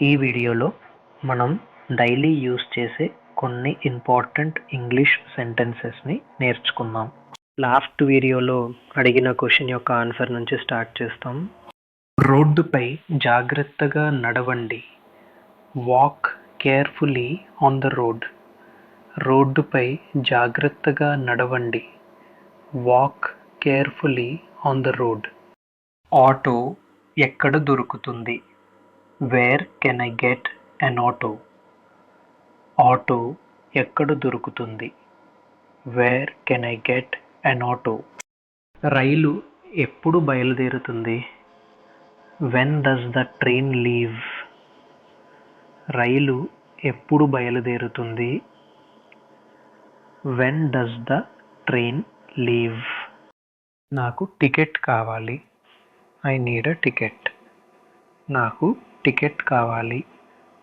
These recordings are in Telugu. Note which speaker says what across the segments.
Speaker 1: ఈ వీడియోలో మనం డైలీ యూస్ చేసే కొన్ని ఇంపార్టెంట్ ఇంగ్లీష్ సెంటెన్సెస్ని నేర్చుకుందాం. లాస్ట్ వీడియోలో అడిగిన క్వశ్చన్ యొక్క ఆన్సర్ నుంచి స్టార్ట్ చేస్తాం. రోడ్డుపై జాగ్రత్తగా నడవండి. Walk carefully on the road. రోడ్డుపై జాగ్రత్తగా నడవండి. Walk carefully on the road. Auto ఎక్కడ దొరుకుతుంది? Where can I get an auto? Auto ఎక్కడ దొరుకుతుంది? Where can I get an auto? రైలు ఎప్పుడు బయలుదేరుతుంది? When does the train leave? రైలు ఎప్పుడు బయలుదేరుతుంది? When does the train leave? నాకు టికెట్ కావాలి. I need a ticket. నాకు టికెట్ కావాలి.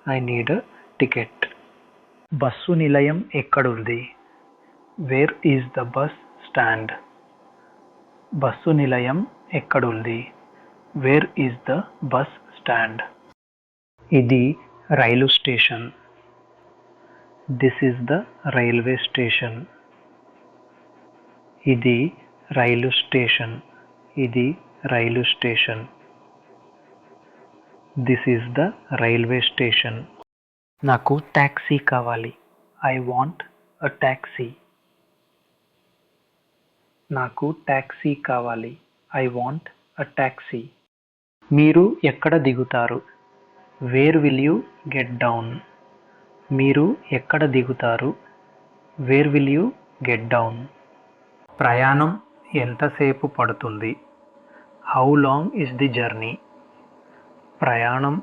Speaker 1: I need a ticket. Bus నిలయం ఎక్కడుంది? Where is the bus stand? Bus నిలయం ఎక్కడుంది? Where is the bus stand? ఇది రైలు station. This is the railway station. ఇది రైలు స్టేషన్. ఇది రైలు station. This is the railway station. నాకు ట్యాక్సీ కావాలి. I want a taxi. నాకు ట్యాక్సీ కావాలి. I want a taxi. మీరు ఎక్కడ దిగుతారు? Where will you get down? మీరు ఎక్కడ దిగుతారు? Where will you get down? ప్రయాణం ఎంతసేపు పడుతుంది? How long is the journey? ప్రయాణం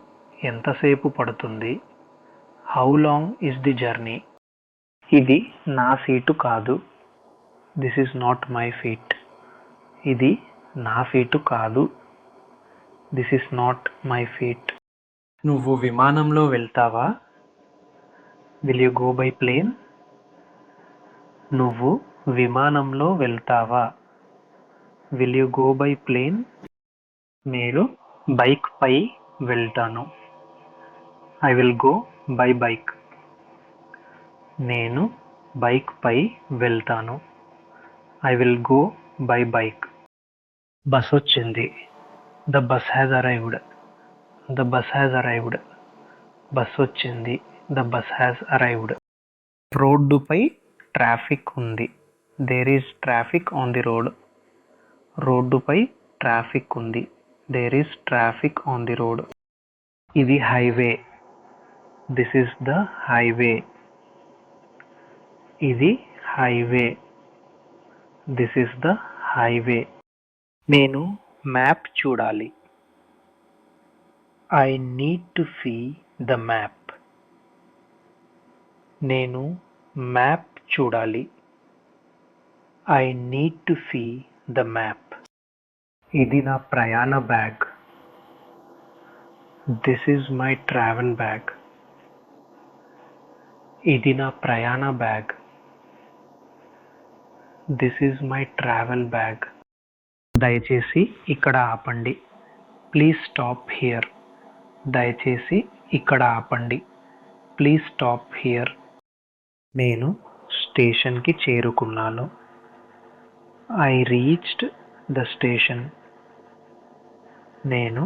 Speaker 1: ఎంతసేపు పడుతుంది? How long is the journey? ఇది నా సీటు కాదు. This is not my seat. ఇది నా సీటు కాదు. This is not my seat. నువ్వు విమానంలో వెళ్తావా? Will you go by plane? నువ్వు విమానంలో వెళ్తావా? Will you go by plane? నేను బైక్ పై వెళ్తాను. I will go by bike. నేను బైక్ పై వెళ్తాను. I will go by bike. Bus వచ్చింది. The bus has arrived. The bus has arrived. Bus వచ్చింది. The bus has arrived. రోడ్డుపై ట్రాఫిక్ ఉంది. There is traffic on the road. రోడ్డుపై ట్రాఫిక్ ఉంది. There is traffic on the road. ఇది highway. This is the highway. ఇది highway. This is the highway. నేను మ్యాప్ చూడాలి. I need to see the map. నేను మ్యాప్ చూడాలి. I need to see the map. ఇది నా ప్రయాణ bag. This is my travel bag. ఇది నా ప్రయాణ bag. This is my travel bag. దయచేసి ఇక్కడ ఆపండి. Please stop here. దయచేసి ఇక్కడ ఆపండి. Please stop here. నేను స్టేషన్కి చేరుకున్నాను. I reached the station. నేను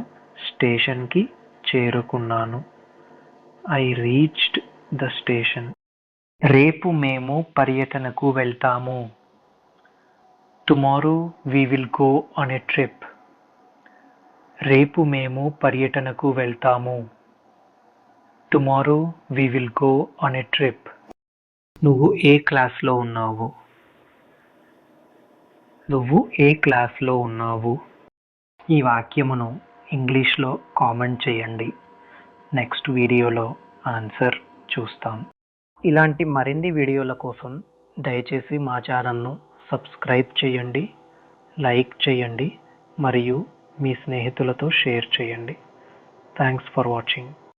Speaker 1: స్టేషన్కి చేరుకున్నాను. I reached the station. రేపు మేము పర్యటనకు వెళ్తాము. Tomorrow we will go on a trip. రేపు మేము పర్యటనకు వెళ్తాము. Tomorrow we will go on a trip. నువ్వు ఏ క్లాస్లో ఉన్నావు? నువ్వు ఏ క్లాస్లో ఉన్నావు? ఈ వాక్యమును ఇంగ్లీష్లో కామెంట్ చేయండి. నెక్స్ట్ వీడియోలో ఆన్సర్ చూస్తాం. ఇలాంటి మరిన్ని వీడియోల కోసం దయచేసి మా ఛానల్ను సబ్స్క్రైబ్ చేయండి, లైక్ చేయండి మరియు మీ స్నేహితులతో షేర్ చేయండి. Thanks for watching.